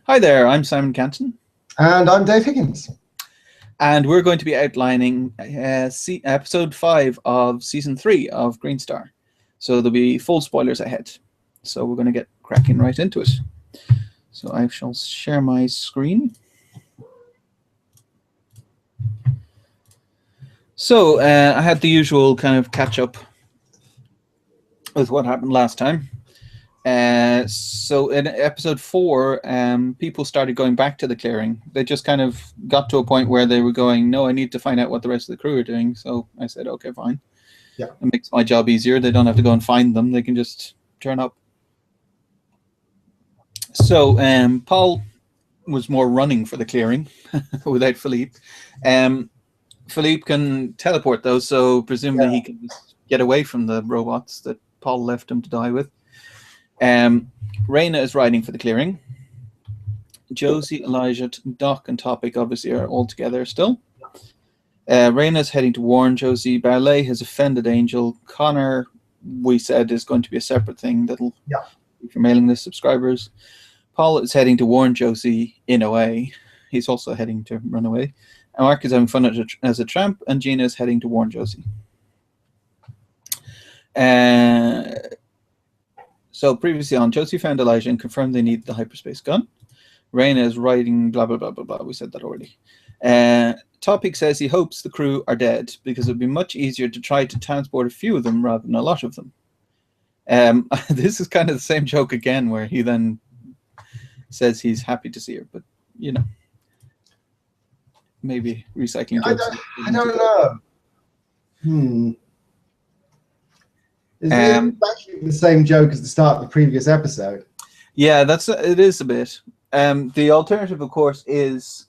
Hi there, I'm Simon Canton. And I'm Dave Higgins. And we're going to be outlining episode 5 of season 3 of Greenstar. So there'll be full spoilers ahead. So we're going to get cracking right into it. So I shall share my screen. So I had the usual kind of catch up with what happened last time. So in episode 4, people started going back to the clearing. They just kind of got to a point where they were going, no, I need to find out what the rest of the crew are doing. So I said, okay, fine. Yeah. It makes my job easier. They don't have to go and find them. They can just turn up. So Paul was more running for the clearing without Philippe. Philippe can teleport, though, so presumably he can just get away from the robots that Paul left him to die with. Raina is riding for the clearing. Josie, Elijah, Doc, and Topic obviously are all together still. Raina is heading to warn Josie. Ballet has offended Angel. Connor, we said, is going to be a separate thing that'll be for mailing list subscribers. Paul is heading to warn Josie in a way. He's also heading to run away. And Mark is having fun as a tramp, and Gina is heading to warn Josie. So previously on, Josie found Elijah and confirmed they need the hyperspace gun. Raina is riding blah, blah, blah, blah, blah. We said that already. Topic says he hopes the crew are dead because it would be much easier to try to transport a few of them rather than a lot of them. This is kind of the same joke again, where he then says he's happy to see her, but, you know, maybe recycling jokes. I don't know. Is it actually the same joke as the start of the previous episode? Yeah, it is a bit. The alternative, of course, is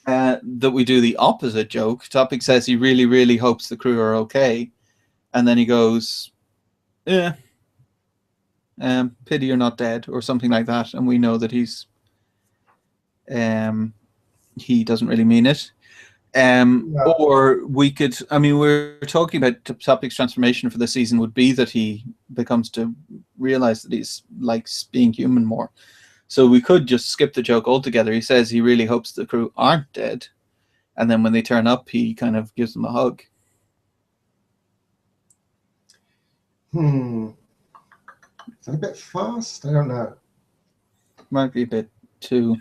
that we do the opposite joke. Topic says he really, really hopes the crew are okay, and then he goes, "Yeah, pity you're not dead," or something like that, and we know that he doesn't really mean it. Or we could, I mean, we're talking about Topic's transformation for the season would be that he becomes to realize that he's likes being human more. So we could just skip the joke altogether. He says he really hopes the crew aren't dead, and then when they turn up, he kind of gives them a hug. Is that a bit fast? I don't know. Might be a bit too.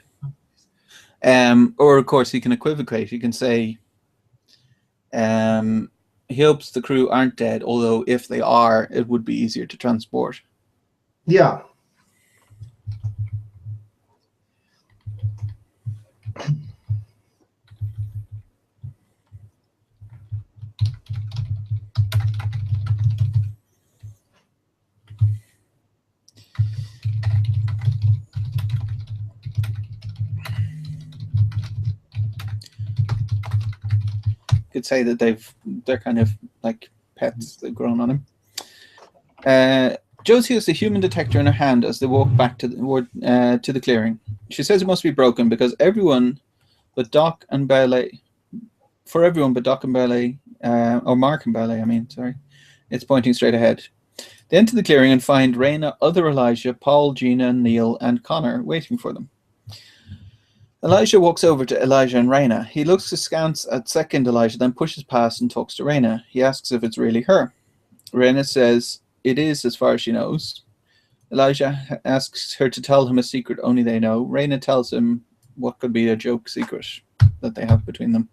Or of course he can equivocate. He can say he hopes the crew aren't dead, although if they are, it would be easier to transport. Yeah. Could say that they're kind of like pets. They've grown on him. Josie has the human detector in her hand as they walk back to the clearing. She says it must be broken because everyone but Doc and Ballet, or Mark and Ballet, I mean, sorry, it's pointing straight ahead. They enter the clearing and find Raina, other Elijah, Paul, Gina, Neil, and Connor waiting for them. Elijah walks over to Elijah and Raina. He looks askance at second Elijah, then pushes past and talks to Raina. He asks if it's really her. Raina says it is as far as she knows. Elijah asks her to tell him a secret only they know. Raina tells him what could be a joke secret that they have between them.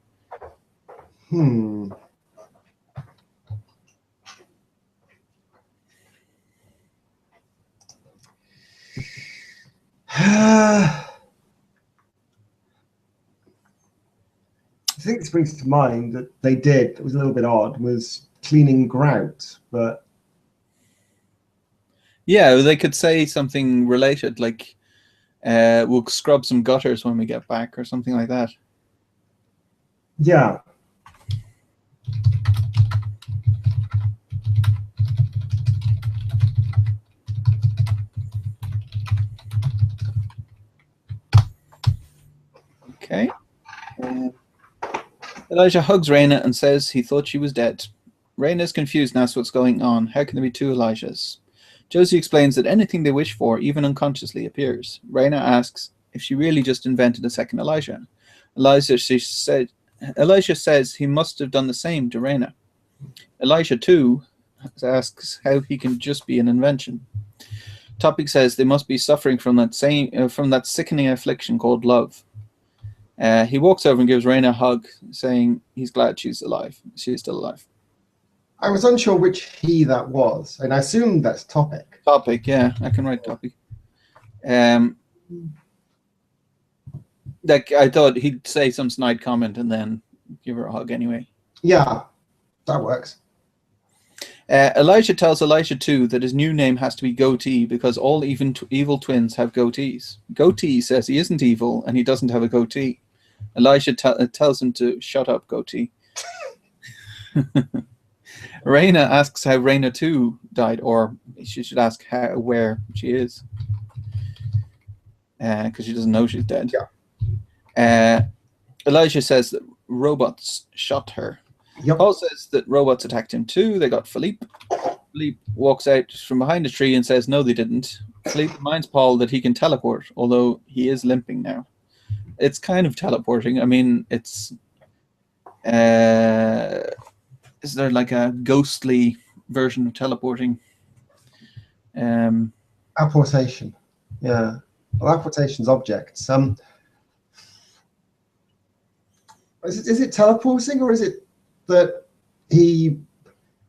I think this brings to mind that they did, it was a little bit odd, was cleaning grout, but yeah, they could say something related, like we'll scrub some gutters when we get back, or something like that. Yeah. Okay. Elijah hugs Raina and says he thought she was dead. Raina is confused and asks what's going on. How can there be two Elijahs? Josie explains that anything they wish for, even unconsciously, appears. Raina asks if she really just invented a second Elijah. Elijah says he must have done the same to Raina. Elijah too asks how he can just be an invention. Topic says they must be suffering from that sickening affliction called love. He walks over and gives Raina a hug, saying he's glad she's alive. She's still alive. I was unsure which he that was, and I assume that's Topic. Topic, yeah, I can write Topic. Like I thought he'd say some snide comment and then give her a hug anyway. Yeah, that works. Elijah tells Elijah too that his new name has to be Goatee because all evil twins have goatees. Goatee says he isn't evil and he doesn't have a goatee. Elijah tells him to shut up, Goatee. Raina asks how Raina too died, or she should ask where she is, because she doesn't know she's dead. Yeah. Elijah says that robots shot her. Yep. Paul says that robots attacked him too. They got Philippe. Philippe walks out from behind a tree and says no, they didn't. Philippe reminds Paul that he can teleport, although he is limping now. It's kind of teleporting. I mean, it's is there like a ghostly version of teleporting? Apportation. Yeah. Well, apportation's objects. Is it teleporting, or is it that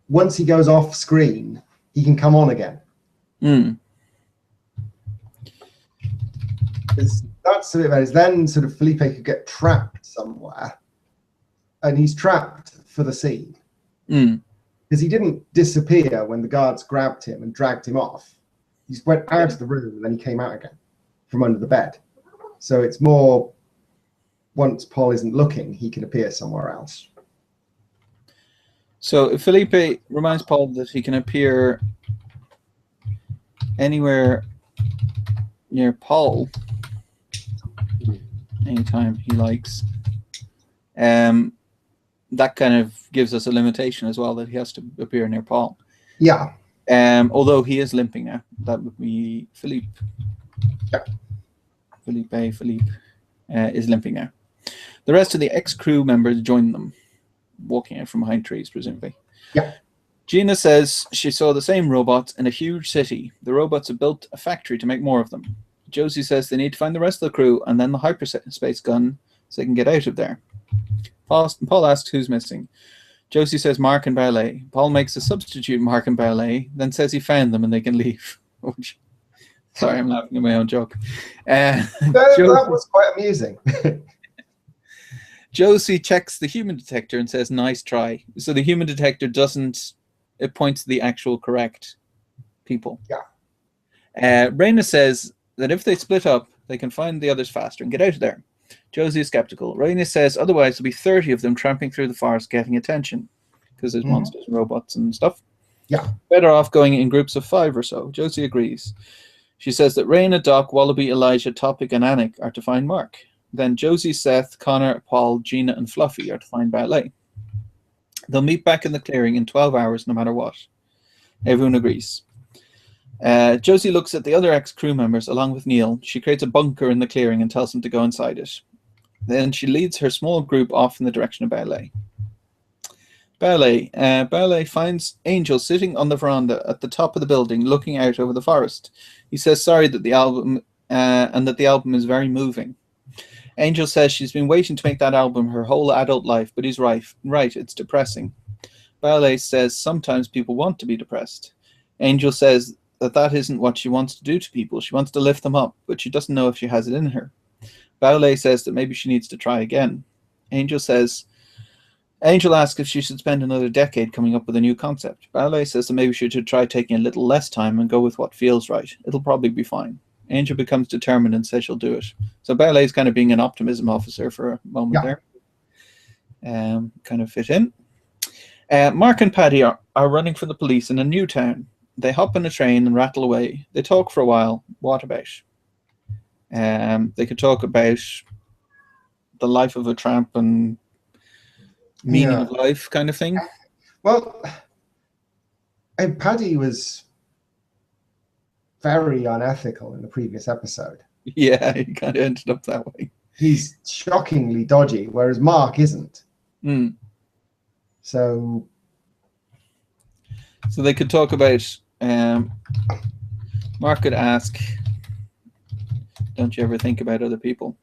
once he goes off screen, he can come on again? That's a bit about it. Then sort of Felipe could get trapped somewhere, and he's trapped for the scene. Because he didn't disappear when the guards grabbed him and dragged him off. He just went out of the room and then he came out again from under the bed. So it's more, once Paul isn't looking, he can appear somewhere else. So Felipe reminds Paul that he can appear anywhere near Paul anytime he likes. That kind of gives us a limitation as well, that he has to appear near Paul. Yeah. Although he is limping now. That would be Philippe. Yeah. Philippe is limping now. The rest of the ex-crew members join them, walking out from behind trees, presumably. Yeah. Gina says she saw the same robots in a huge city. The robots have built a factory to make more of them. Josie says they need to find the rest of the crew and then the hyperspace gun so they can get out of there. Paul asks who's missing. Josie says Mark and Ballet. Paul makes a substitute Mark and Ballet, then says he found them and they can leave. Sorry, I'm laughing at my own joke. That was quite amusing. Josie checks the human detector and says, nice try. So the human detector it points to the actual correct people. Yeah. Raina says that if they split up, they can find the others faster and get out of there. Josie is skeptical. Raina says otherwise there'll be 30 of them tramping through the forest getting attention because there's monsters and robots and stuff. Yeah. Better off going in groups of 5 or so. Josie agrees. She says that Raina, Doc, Wallaby, Elijah, Topic, and Anik are to find Mark. Then Josie, Seth, Connor, Paul, Gina, and Fluffy are to find Ballet. They'll meet back in the clearing in 12 hours no matter what. Everyone agrees. Josie looks at the other ex-crew members along with Neil. She creates a bunker in the clearing and tells them to go inside it. Then she leads her small group off in the direction of Ballet. Ballet finds Angel sitting on the veranda at the top of the building looking out over the forest. He says sorry that the album and that the album is very moving. Angel says she's been waiting to make that album her whole adult life, but he's right, it's depressing. Ballet says sometimes people want to be depressed. Angel says that isn't what she wants to do to people. She wants to lift them up, but she doesn't know if she has it in her. Ballet says that maybe she needs to try again. Angel asks if she should spend another decade coming up with a new concept. Ballet says that maybe she should try taking a little less time and go with what feels right. It'll probably be fine. Angel becomes determined and says she'll do it. So Ballet's kind of being an optimism officer for a moment there. Kind of fit in. Mark and Paddy are running for the police in a new town. They hop on a train and rattle away. They talk for a while. What about? They could talk about the life of a tramp and meaning of life kind of thing. Well, and Paddy was very unethical in the previous episode. Yeah, he kind of ended up that way. He's shockingly dodgy, whereas Mark isn't. So they could talk about, Mark could ask, don't you ever think about other people?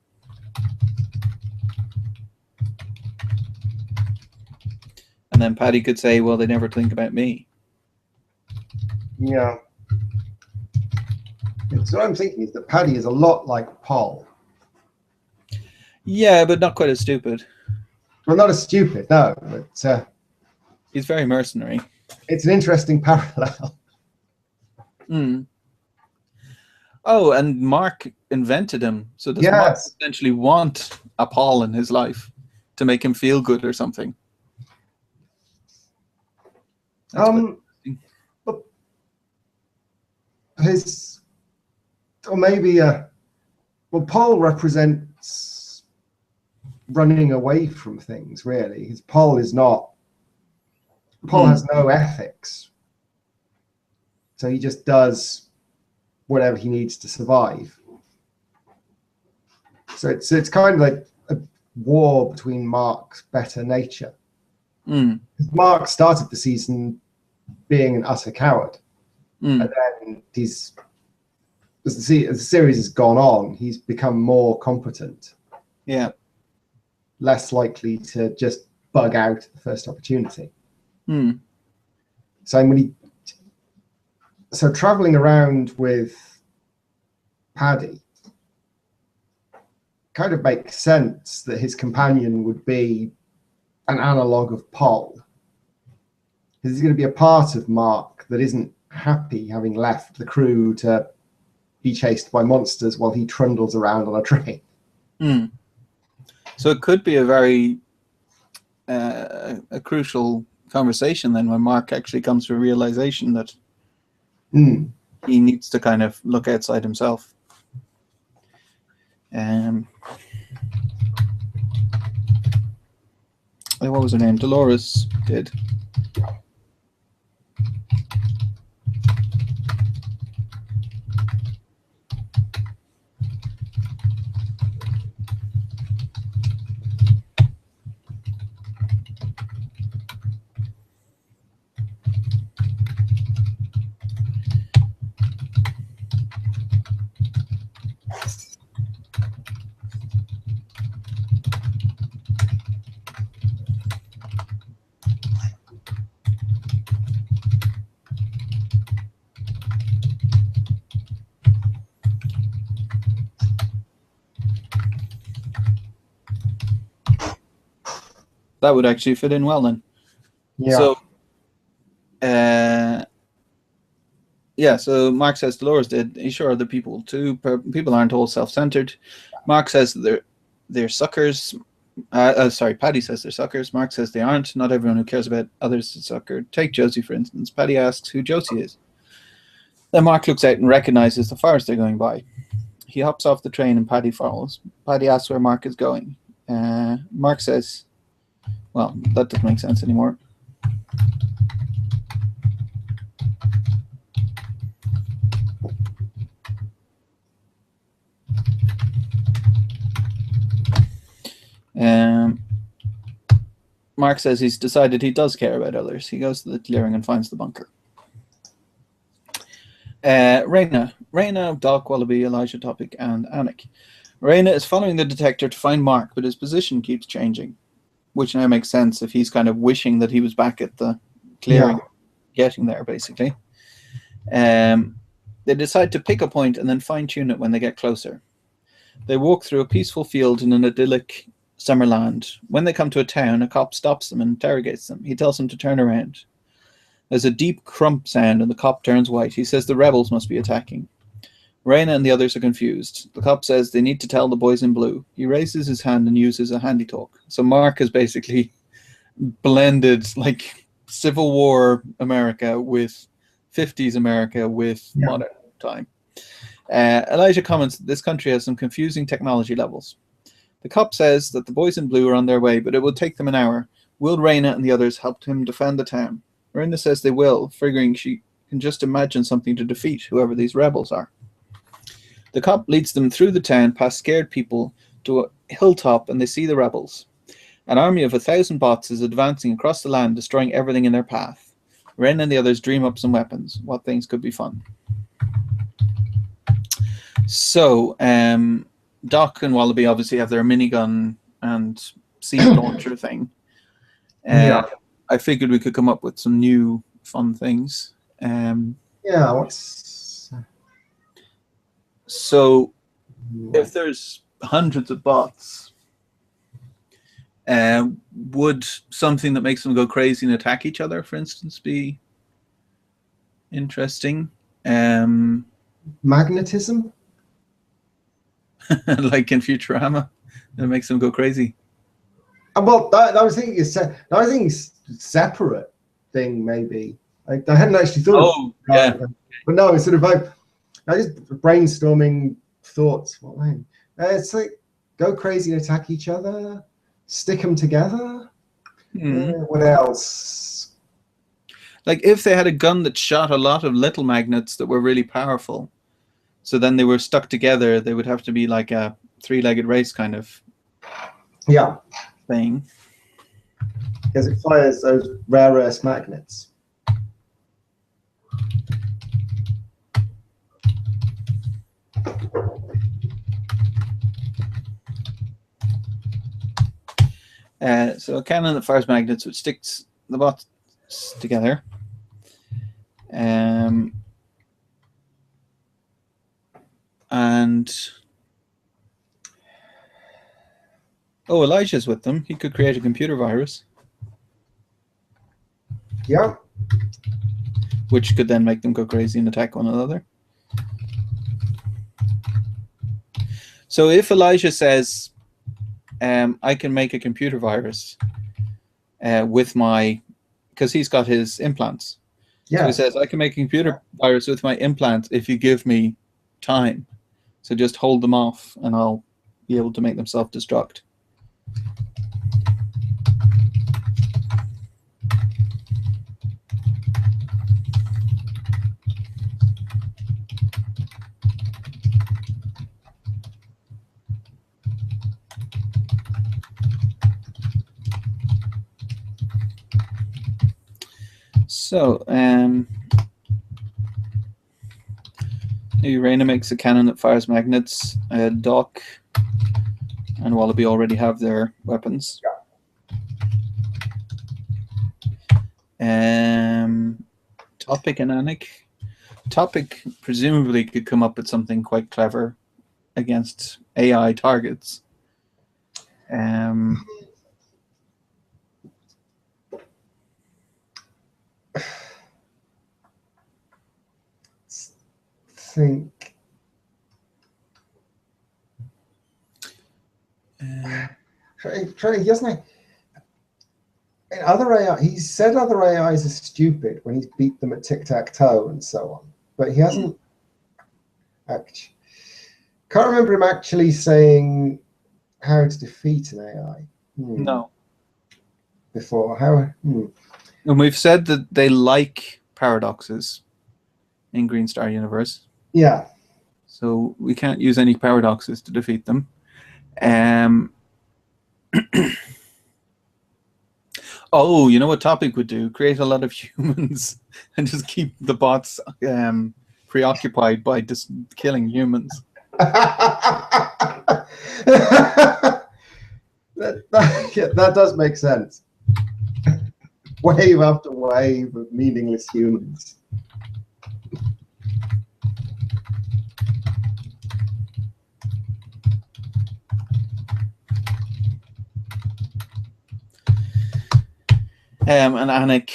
And then Paddy could say, well, they never think about me. Yeah. So what I'm thinking is that Paddy is a lot like Paul. Yeah, but not quite as stupid. Well, not as stupid, no, but he's very mercenary. It's an interesting parallel. Oh, and Mark invented him. So does Mark essentially want a Paul in his life to make him feel good or something? But or maybe well, Paul represents running away from things, really. Because Paul is not. Paul has no ethics, so he just does whatever he needs to survive. So it's kind of like a war between Mark's better nature. Mark started the season being an utter coward, and then as the series has gone on, he's become more competent. Yeah, less likely to just bug out at the first opportunity. So traveling around with Paddy kind of makes sense that his companion would be an analog of Paul, because he's going to be a part of Mark that isn't happy having left the crew to be chased by monsters while he trundles around on a train. So it could be a very a crucial conversation then, when Mark actually comes to a realization that he needs to kind of look outside himself. What was her name? Dolores did. That would actually fit in well then. Yeah. So, so Mark says Dolores did. He's sure other people too. People aren't all self-centered. Mark says they're suckers. Paddy says they're suckers. Mark says they aren't. Not everyone who cares about others is a sucker. Take Josie, for instance. Paddy asks who Josie is. Then Mark looks out and recognizes the forest they're going by. He hops off the train and Paddy follows. Paddy asks where Mark is going. Mark says, well, that doesn't make sense anymore. Mark says he's decided he does care about others. He goes to the clearing and finds the bunker. Raina, Doc, Wallaby, Elijah, Topic, and Anik. Raina is following the detector to find Mark, but his position keeps changing, which now makes sense if he's kind of wishing that he was back at the clearing, getting there, basically. They decide to pick a point and then fine-tune it when they get closer. They walk through a peaceful field in an idyllic summer land. When they come to a town, a cop stops them and interrogates them. He tells them to turn around. There's a deep crump sound and the cop turns white. He says the rebels must be attacking. Raina and the others are confused. The cop says they need to tell the boys in blue. He raises his hand and uses a handy talk. So Mark has basically blended like Civil War America with 50s America with modern time. Elijah comments that this country has some confusing technology levels. The cop says that the boys in blue are on their way, but it will take them an hour. Will Raina and the others help him defend the town? Raina says they will, figuring she can just imagine something to defeat whoever these rebels are. The cop leads them through the town past scared people to a hilltop, and they see the rebels. An army of 1,000 bots is advancing across the land, destroying everything in their path. Ren and the others dream up some weapons. What things could be fun? So, Doc and Wallaby obviously have their minigun and seed launcher thing. Yeah. I figured we could come up with some new fun things. Yeah, what's... So, if there's hundreds of bots, would something that makes them go crazy and attack each other, for instance, be interesting? Magnetism? Like in Futurama, that makes them go crazy. Well, I was thinking it's separate thing, maybe. I hadn't actually thought of it. Yeah. But no, it's sort of like, I just brainstorming thoughts. What way? It's like, go crazy and attack each other, stick them together. What else? Like if they had a gun that shot a lot of little magnets that were really powerful, so then they were stuck together, they would have to be like a three-legged race kind of thing. Because it fires those rare earth magnets. So a cannon that fires magnets, which sticks the bots together. And Elijah's with them. He could create a computer virus. Yeah. Which could then make them go crazy and attack one another. So if Elijah says, I can make a computer virus with my, because he's got his implants. Yeah. So he says, I can make a computer virus with my implants if you give me time. So just hold them off and I'll be able to make them self-destruct. So, Raina makes a cannon that fires magnets. Doc and Wallaby already have their weapons. Topic and Anik. Topic presumably could come up with something quite clever against AI targets. Think. He doesn't. In other AI, he said other AIs are stupid when he's beat them at tic-tac-toe and so on, but he hasn't. Can't remember him actually saying how to defeat an AI. No. Before how? And we've said that they like paradoxes in Greenstar Universe. Yeah. So we can't use any paradoxes to defeat them. Oh, you know what Topic would do? Create a lot of humans and just keep the bots preoccupied by just killing humans. that does make sense. Wave after wave of meaningless humans. And Anik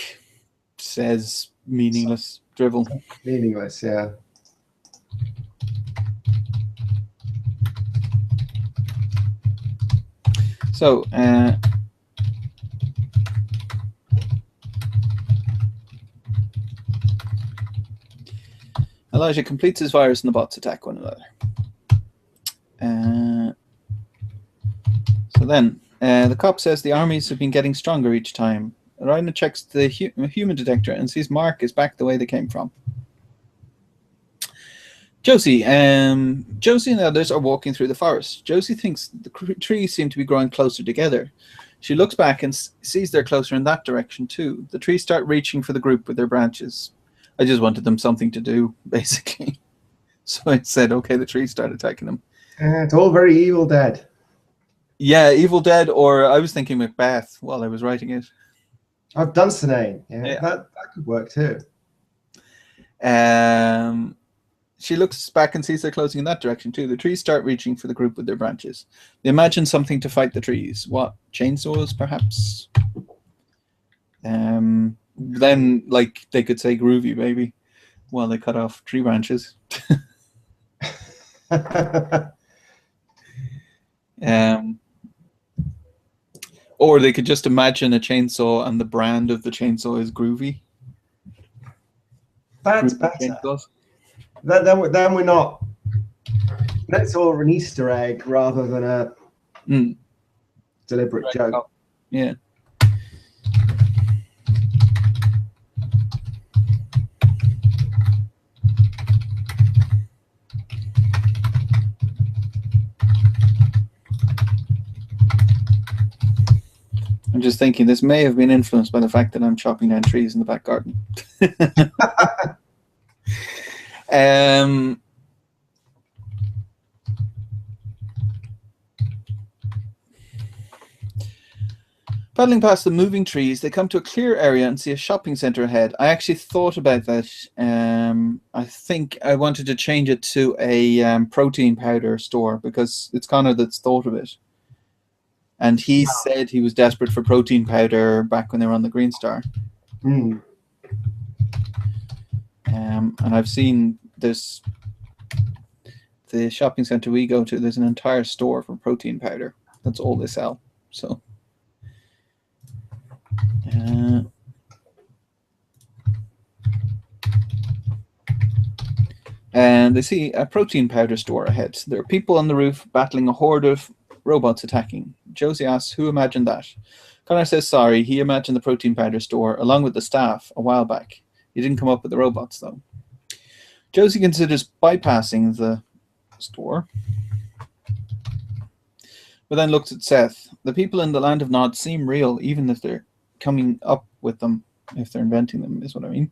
says meaningless drivel. Meaningless, yeah. So, Elijah completes his virus and the bots attack one another. So then, the cop says the armies have been getting stronger each time. Raina checks the human detector and sees Mark is back the way they came from. Josie and the others are walking through the forest. Josie thinks the trees seem to be growing closer together. She looks back and sees they're closer in that direction too. The trees start reaching for the group with their branches. I just wanted them something to do, basically. So I said, okay, the trees start attacking them. It's all very Evil Dead. Yeah, Evil Dead, or I was thinking Macbeth while I was writing it. I've done Dunsinane. Yeah, that could work too. She looks back and sees they're closing in that direction too. The trees start reaching for the group with their branches. They imagine something to fight the trees. What? Chainsaws, perhaps? Then, like, they could say groovy, maybe, while they cut off tree branches. Or they could just imagine a chainsaw and the brand of the chainsaw is groovy. That's better. Then we're not. That's all an Easter egg rather than a deliberate joke. Yeah. I'm just thinking this may have been influenced by the fact that I'm chopping down trees in the back garden. Paddling past the moving trees, they come to a clear area and see a shopping center ahead. I actually thought about that. I think I wanted to change it to a protein powder store because it's Connor that's thought of it. And he said he was desperate for protein powder back when they were on the Greenstar. And I've seen this, the shopping center we go to, there's an entire store for protein powder. That's all they sell. So. And they see a protein powder store ahead. There are people on the roof battling a horde of robots attacking. Josie asks, who imagined that? Connor says sorry, he imagined the protein powder store along with the staff a while back. He didn't come up with the robots though. Josie considers bypassing the store, but then looks at Seth. The people in the land of Nod seem real, even if they're coming up with them, if they're inventing them, is what I mean.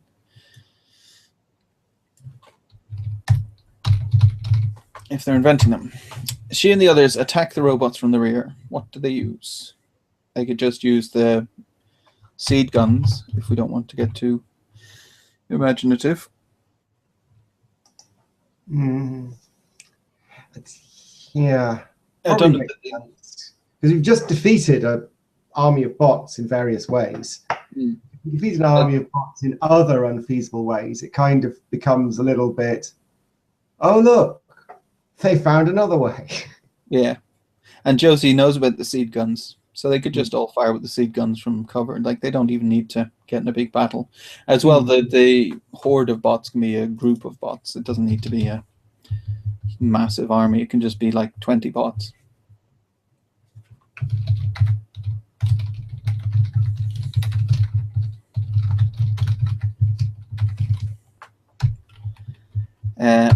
If they're inventing them. She and the others attack the robots from the rear. What do they use? They could just use the seed guns if we don't want to get too imaginative. Yeah. Because we've just defeated an army of bots in various ways. If you defeat an army of bots in other unfeasible ways, it kind of becomes a little bit, oh, look, they found another way. Yeah. And Josie knows about the seed guns, so they could just all fire with the seed guns from cover. Like, they don't even need to get in a big battle. As well, the horde of bots can be a group of bots. It doesn't need to be a massive army. It can just be like 20 bots.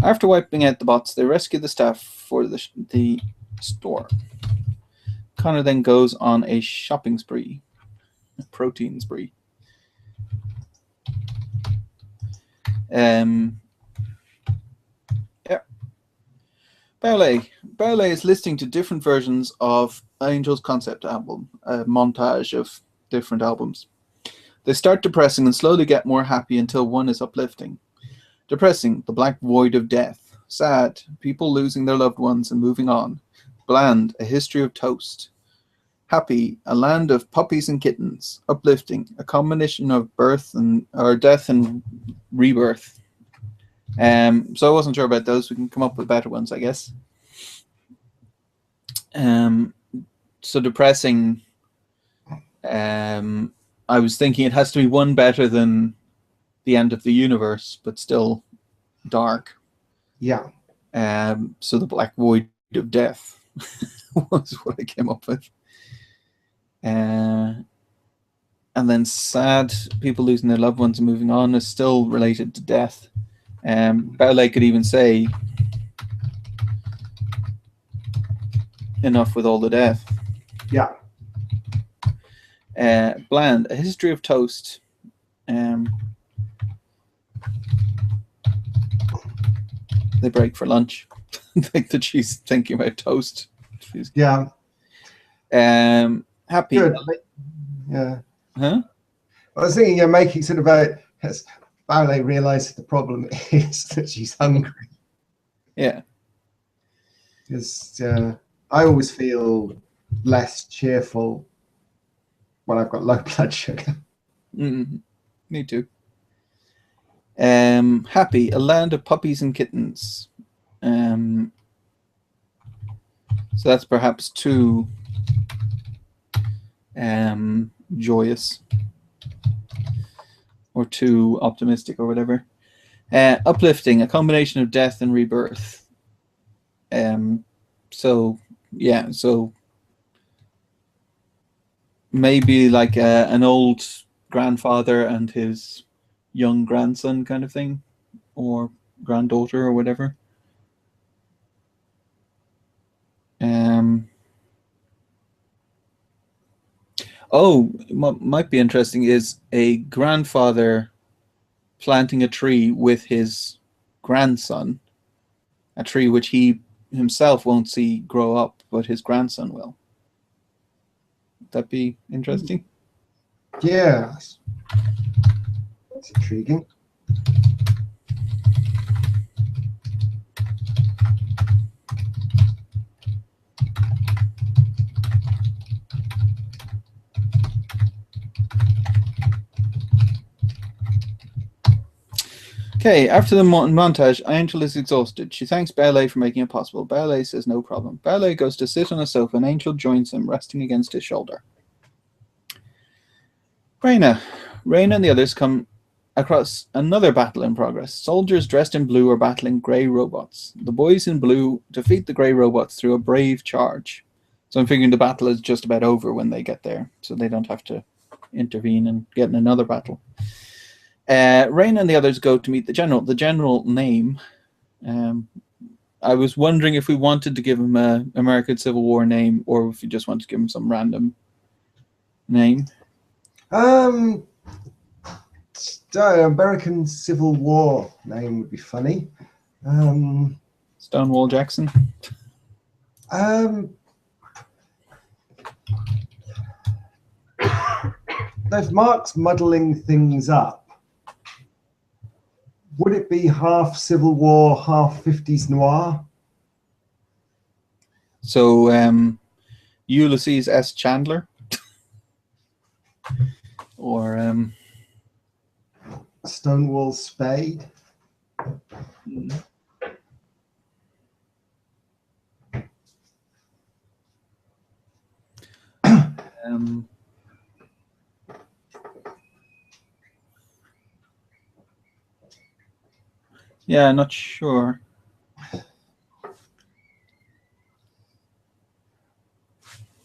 After wiping out the bots, they rescue the staff for the store. Connor then goes on a shopping spree, a protein spree. Yeah. Baule is listening to different versions of Angel's concept album, a montage of different albums. They start depressing and slowly get more happy until one is uplifting. Depressing, the black void of death. Sad, people losing their loved ones and moving on. Bland, a history of toast. Happy, a land of puppies and kittens. Uplifting, a combination of death and rebirth. So I wasn't sure about those. We can come up with better ones, I guess. So depressing. I was thinking it has to be one better than the end of the universe, but still dark. Yeah. So the black void of death was what I came up with. And then sad, people losing their loved ones and moving on, is still related to death. Ballet could even say, enough with all the death. Yeah. Bland, a history of toast. They break for lunch. I think that she's thinking about toast. Yeah. Happy. Good. Yeah. Huh? I was thinking you're making sort of a, as Ballet realizes the problem is that she's hungry. Yeah. Because I always feel less cheerful when I've got low blood sugar. Me too. Happy, a land of puppies and kittens. So that's perhaps too joyous or too optimistic or whatever. Uplifting, a combination of death and rebirth. So yeah, so maybe like an old grandfather and his young grandson kind of thing, or granddaughter or whatever. What might be interesting is a grandfather planting a tree with his grandson, a tree which he himself won't see grow up, but his grandson will. Would that be interesting? Yeah. That's intriguing. Okay, after the montage, Angel is exhausted. She thanks Ballet for making it possible. Ballet says no problem. Ballet goes to sit on a sofa and Angel joins him, resting against his shoulder. Raina and the others come across another battle in progress. Soldiers dressed in blue are battling grey robots. The boys in blue defeat the grey robots through a brave charge. So I'm figuring the battle is just about over when they get there, so they don't have to intervene and get in another battle. Rain and the others go to meet the general. The general name, I was wondering if we wanted to give him a American Civil War name or if we just wanted to give him some random name. American Civil War name would be funny. Stonewall Jackson. If Mark's muddling things up, would it be half Civil War, half 50s noir? So Ulysses S. Chandler, or Stonewall Spade. Yeah, not sure.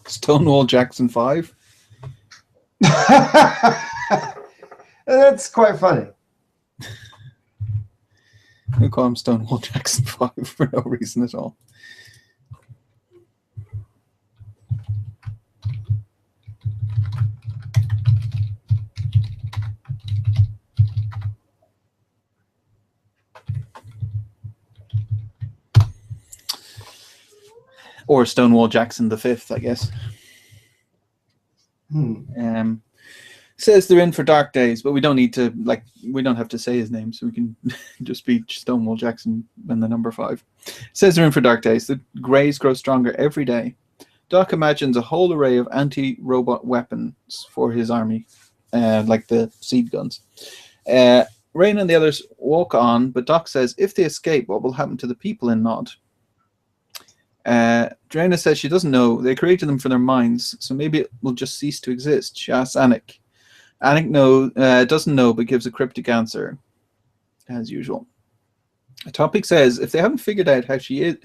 Stonewall Jackson 5. That's quite funny. We call him Stonewall Jackson 5 for no reason at all. Or Stonewall Jackson the 5th, I guess. Says they're in for dark days, but we don't need to, we don't have to say his name, so we can just be Stonewall Jackson and the number 5. Says they're in for dark days. The Greys grow stronger every day. Doc imagines a whole array of anti-robot weapons for his army, like the seed guns. Rain and the others walk on, but Doc says if they escape, what will happen to the people in Nod? Draina says she doesn't know. They created them for their minds, so maybe it will just cease to exist. She asks Anik. Anik doesn't know, but gives a cryptic answer, as usual. The topic says if they haven't figured out how she is,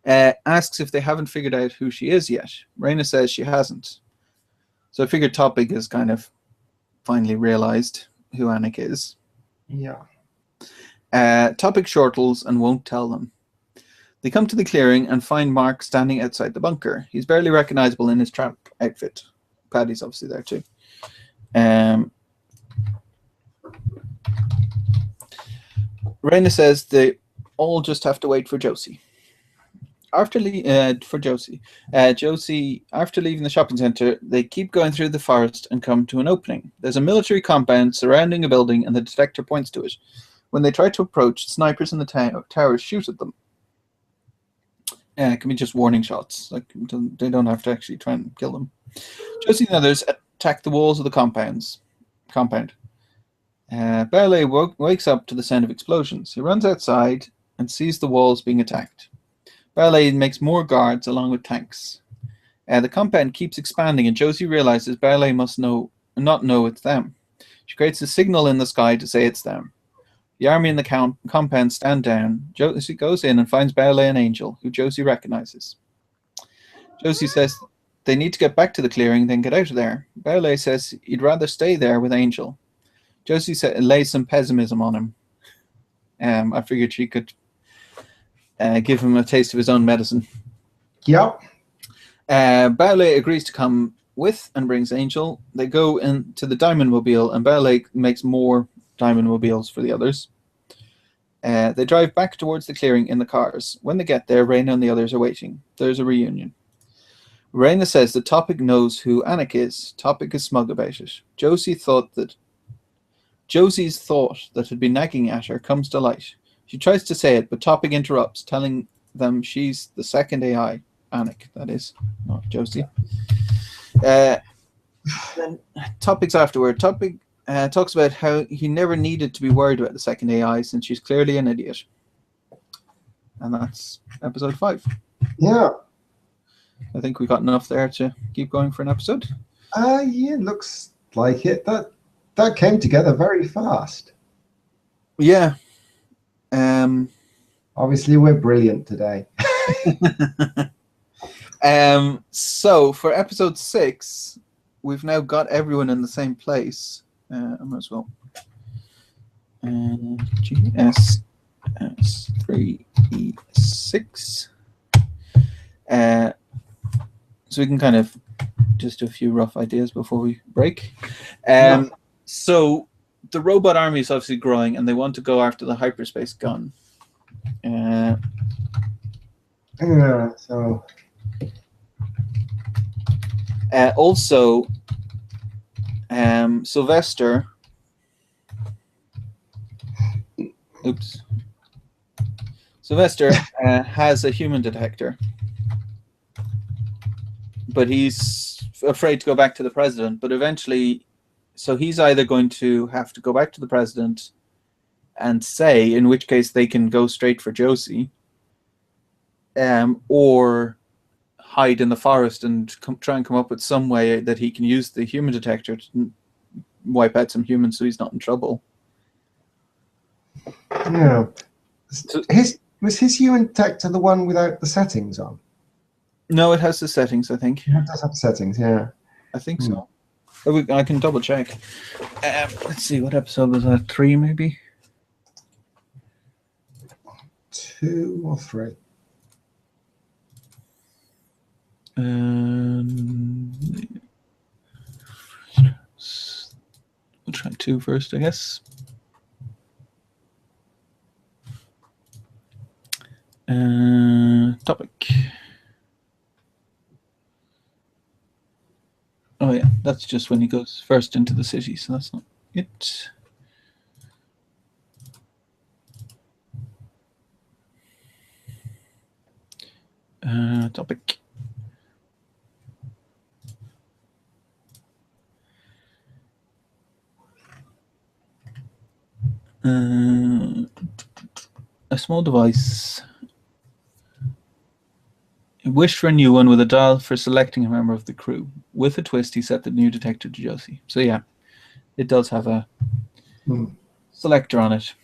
asks if they haven't figured out who she is yet. Raina says she hasn't. So I figured topic has kind of finally realized who Anik is. Yeah. Topic chortles and won't tell them. They come to the clearing and find Mark standing outside the bunker. He's barely recognizable in his trap outfit. Paddy's obviously there too. Raina says they all just have to wait for Josie. After leaving the shopping center, they keep going through the forest and come to an opening. There's a military compound surrounding a building, and the detector points to it. When they try to approach, snipers in the towers shoot at them. It can be just warning shots. Like, they don't have to actually try and kill them. Josie and others attack the walls of the compound. Barley wakes up to the sound of explosions. He runs outside and sees the walls being attacked. Barley makes more guards along with tanks. The compound keeps expanding, and Josie realizes Barley must not know it's them. She creates a signal in the sky to say it's them. The army in the compound stand down. Josie goes in and finds Barley and Angel, who Josie recognizes. Josie says they need to get back to the clearing, then get out of there. Barley says he'd rather stay there with Angel. Josie lays some pessimism on him. I figured she could give him a taste of his own medicine. Yep. Barley agrees to come with and brings Angel. They go into the Diamond Mobile, and Barley makes more Diamond Mobiles for the others. They drive back towards the clearing in the cars. When they get there, Raina and the others are waiting. There's a reunion. Raina says the Topic knows who Anik is. Topic is smug about it. Josie's thought that had been nagging at her comes to light. She tries to say it, but Topic interrupts, telling them she's the second AI. Anik, that is, not Josie. Then Topic's afterward. Topic talks about how he never needed to be worried about the second AI since she's clearly an idiot. And that's episode 5. Yeah. I think we got enough there to keep going for an episode. Yeah, looks like it. That came together very fast. Yeah. Obviously, we're brilliant today. So for episode 6, we've now got everyone in the same place. I might as well. GS3E6. So we can kind of just do a few rough ideas before we break. So the robot army is obviously growing, and they want to go after the hyperspace gun. Also, Sylvester. Sylvester has a human detector, but he's afraid to go back to the president. But eventually, so he's either going to have to go back to the president and say, in which case they can go straight for Josie, or hide in the forest and try and come up with some way that he can use the human detector to wipe out some humans so he's not in trouble. Yeah. Was his human detector the one without the settings on? No, it has the settings, I think. It does have settings, yeah. I think so. I can double check. Let's see, what episode was that? 3, maybe? 2 or 3. We'll try 2 first, I guess. Topic. Oh yeah, that's just when he goes first into the city, so that's not it. Topic. A small device. He wished for a new one with a dial for selecting a member of the crew. With a twist, he set the new detector to Josie. So yeah, it does have a selector on it.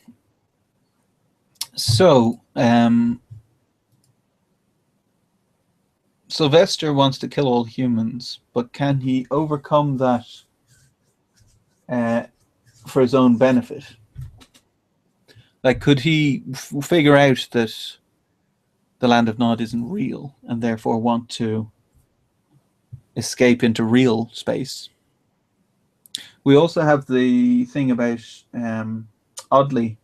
So Sylvester wants to kill all humans, but can he overcome that for his own benefit? Like, could he figure out that the land of Nod isn't real and therefore want to escape into real space? We also have the thing about Oddly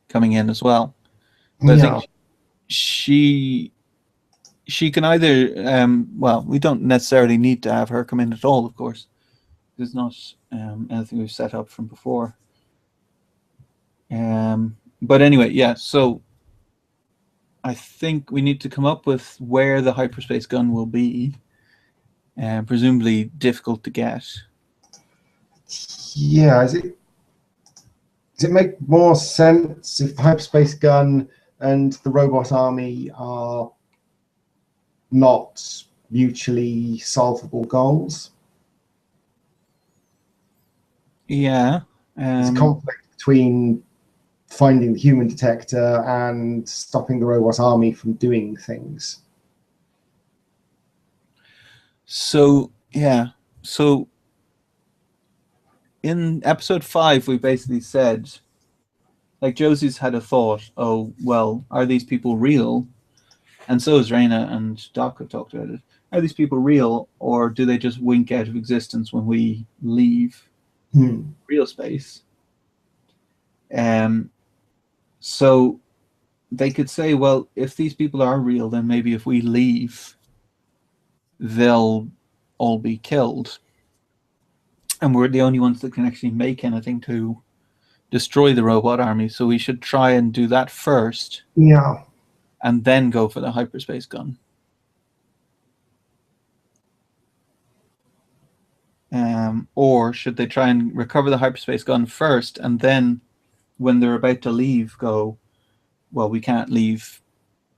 coming in as well. But I think she can either well, we don't necessarily need to have her come in at all, of course. There's not anything we've set up from before. But anyway, yeah, so I think we need to come up with where the hyperspace gun will be, presumably difficult to get. Yeah, does it make more sense if the hyperspace gun and the robot army are not mutually solvable goals? Yeah. There's conflict between finding the human detector and stopping the robot army from doing things. So, yeah. So in episode 5, we basically said, like, Josie's had a thought, oh, well, are these people real? And so has Raina and Doc have talked about it. Are these people real, or do they just wink out of existence when we leave real space? So they could say, well, if these people are real, then maybe if we leave, they'll all be killed. And we're the only ones that can actually make anything to destroy the robot army. So we should try and do that first. Yeah. And then go for the hyperspace gun. Or should they try and recover the hyperspace gun first, and then when they're about to leave, go, well, we can't leave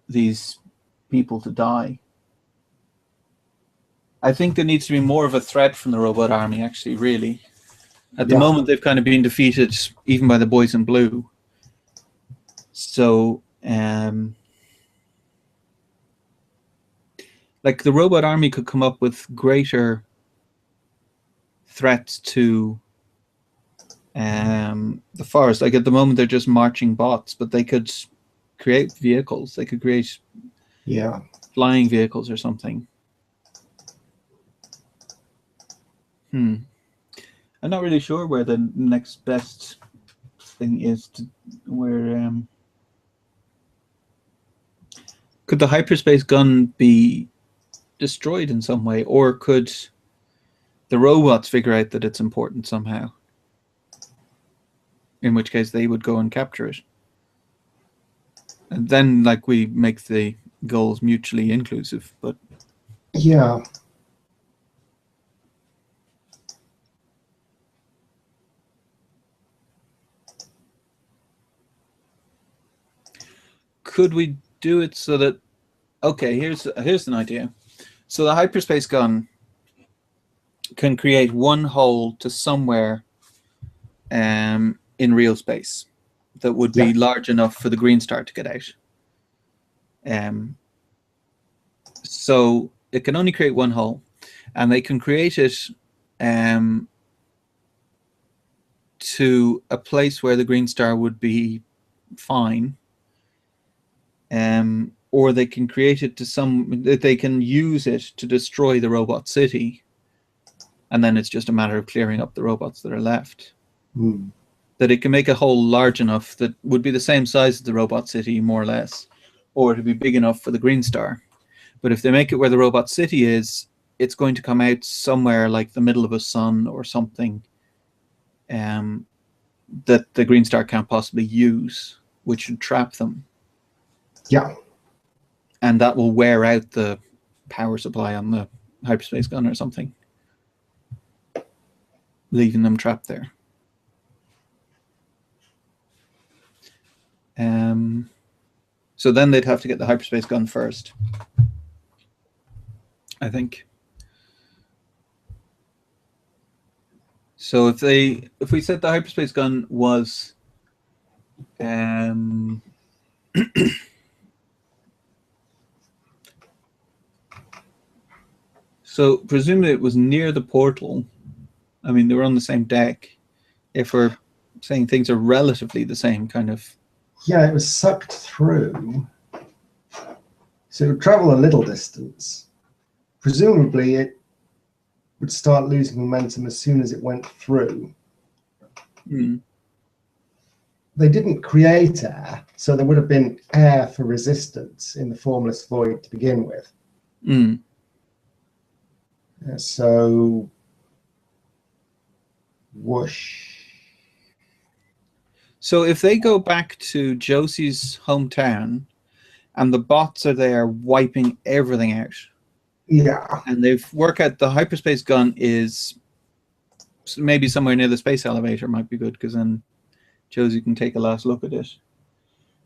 these people to die. I think there needs to be more of a threat from the robot army, actually, really. At the moment, they've kind of been defeated even by the boys in blue. So, like, the robot army could come up with greater threats to the forest. Like, at the moment, they're just marching bots, but they could create vehicles. They could create flying vehicles or something. I'm not really sure where the next best thing is to where could the hyperspace gun be destroyed in some way, or could the robots figure out that it's important somehow, in which case they would go and capture it, and then, like, we make the goals mutually inclusive. But yeah, could we do it so that, okay, here's an idea. So the hyperspace gun can create one hole to somewhere in real space that would be large enough for the Greenstar to get out. So it can only create one hole, and they can create it to a place where the Greenstar would be fine. Or they can create it to they can use it to destroy the robot city, and then it's just a matter of clearing up the robots that are left. That it can make a hole large enough that would be the same size as the robot city, more or less, or to be big enough for the Greenstar. But if they make it where the robot city is, it's going to come out somewhere like the middle of a sun or something that the Greenstar can't possibly use, which should trap them. Yeah. And that will wear out the power supply on the hyperspace gun or something, leaving them trapped there. So then they'd have to get the hyperspace gun first, I think. So if we said the hyperspace gun was so presumably it was near the portal. I mean, they were on the same deck. If we're saying things are relatively the same, kind of. Yeah, it was sucked through. So it would travel a little distance. Presumably, it would start losing momentum as soon as it went through. Mm. They didn't create air, so there would have been air for resistance in the formless void to begin with. Mm. So, whoosh. So if they go back to Josie's hometown and the bots are there wiping everything out, Yeah, and they've worked out the hyperspace gun is maybe somewhere near the space elevator might be good, because then Josie can take a last look at it.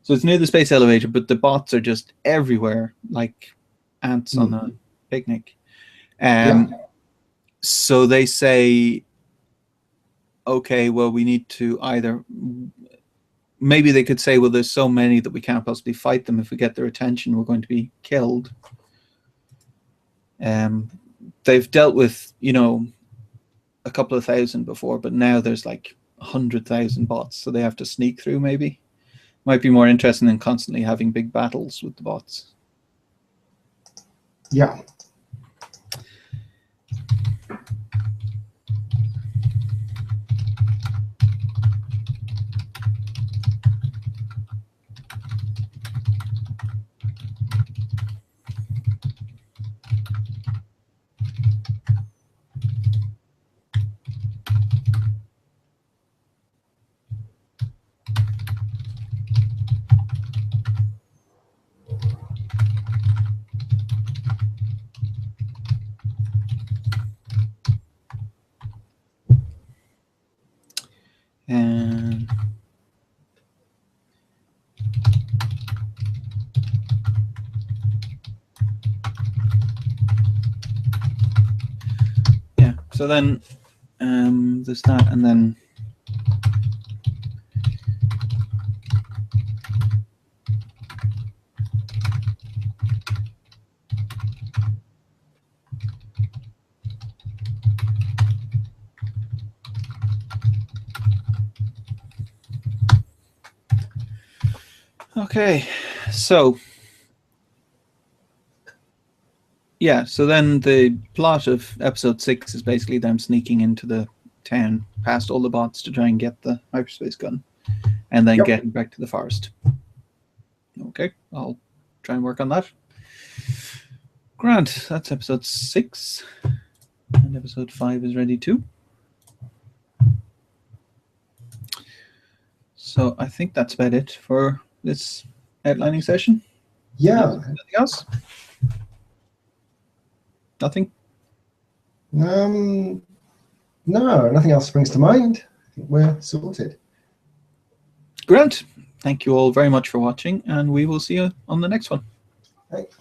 So it's near the space elevator, but the bots are just everywhere, like ants on a picnic. So they say, okay, well, we need to either, maybe they could say, well, there's so many that we can't possibly fight them. If we get their attention, we're going to be killed. They've dealt with, you know, a couple of thousand before, but now there's like 100,000 bots, so they have to sneak through. Maybe might be more interesting than constantly having big battles with the bots. Yeah. And yeah, so then there's that, and then okay, so yeah, so then the plot of episode 6 is basically them sneaking into the town past all the bots to try and get the hyperspace gun, and then getting back to the forest. Okay, I'll try and work on that. Grant, that's episode 6, and episode 5 is ready too. So I think that's about it for this outlining session. Yeah. Anything else? Nothing? No, nothing else springs to mind. I think we're sorted. Grant, thank you all very much for watching, and we will see you on the next one. Thanks.